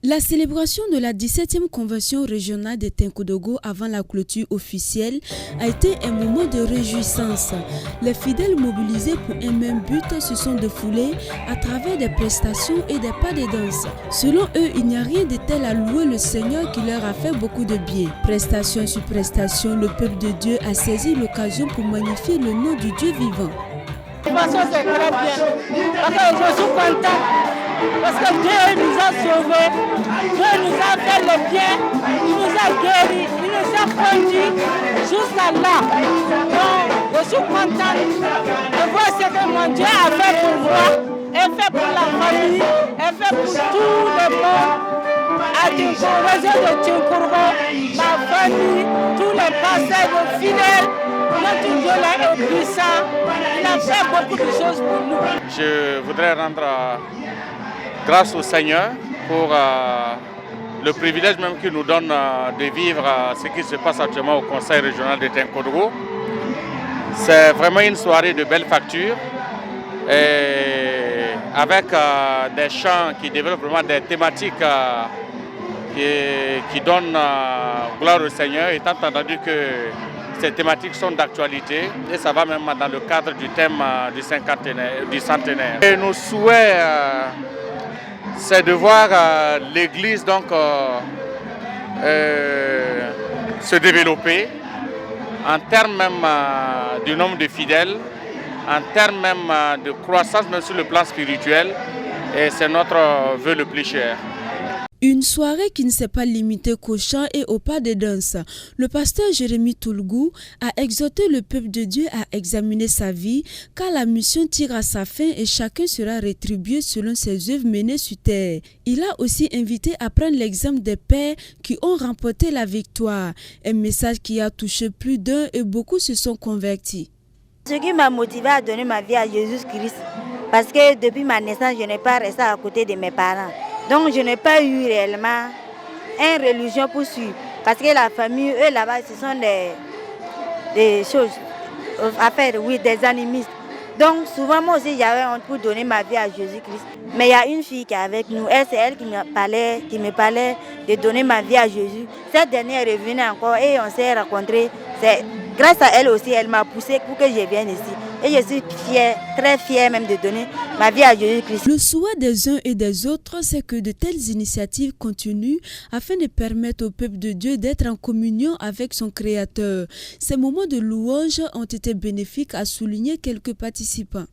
La célébration de la 17e convention régionale des Tinkodogo avant la clôture officielle a été un moment de réjouissance. Les fidèles mobilisés pour un même but se sont défoulés à travers des prestations et des pas de danse. Selon eux, il n'y a rien de tel à louer le Seigneur qui leur a fait beaucoup de bien. Prestation sur prestation, le peuple de Dieu a saisi l'occasion pour magnifier le nom du Dieu vivant. C'est très bien, parce que je suis content, parce que Dieu nous a sauvés, Dieu nous a fait le bien, il nous a guéris, il nous a conduits jusqu'à là. Donc je suis content de voir ce que mon Dieu a fait pour moi, et fait pour la famille, et fait pour tout le monde. À Tinkourou, réseau de Tinkourou, ma famille, tous les pasteurs, nos fidèles, notre Dieu là est puissant, il a fait beaucoup de choses pour nous. Je voudrais rendre grâce au Seigneur pour le privilège même qu'il nous donne de vivre ce qui se passe actuellement au Conseil régional de Tinkodogo. C'est vraiment une soirée de belle facture et avec des chants qui développent vraiment des thématiques qui donnent gloire au Seigneur, étant entendu que ces thématiques sont d'actualité et ça va même dans le cadre du thème du centenaire. Et nos souhaits, c'est de voir l'Église donc se développer en termes même du nombre de fidèles, en termes même de croissance même sur le plan spirituel, et c'est notre vœu le plus cher. Une soirée qui ne s'est pas limitée qu'au chant et au pas de danse. Le pasteur Jérémie Toulgou a exhorté le peuple de Dieu à examiner sa vie, car la mission tire à sa fin et chacun sera rétribué selon ses œuvres menées sur terre. Il a aussi invité à prendre l'exemple des pères qui ont remporté la victoire. Un message qui a touché plus d'un et beaucoup se sont convertis. Ce qui m'a motivé à donner ma vie à Jésus-Christ, parce que depuis ma naissance, je n'ai pas resté à côté de mes parents. Donc je n'ai pas eu réellement une religion pour suivre. Parce que la famille, eux là-bas, ce sont des choses à faire, oui, des animistes. Donc souvent moi aussi j'avais honte pour donner ma vie à Jésus-Christ. Mais il y a une fille qui est avec nous, c'est elle qui me parlait de donner ma vie à Jésus. Cette dernière est revenue encore et on s'est rencontrés. C'est grâce à elle aussi, elle m'a poussé pour que je vienne ici. Et je suis fière, très fière même de donner ma vie à Jésus-Christ. Le souhait des uns et des autres, c'est que de telles initiatives continuent afin de permettre au peuple de Dieu d'être en communion avec son Créateur. Ces moments de louange ont été bénéfiques, à souligner quelques participants.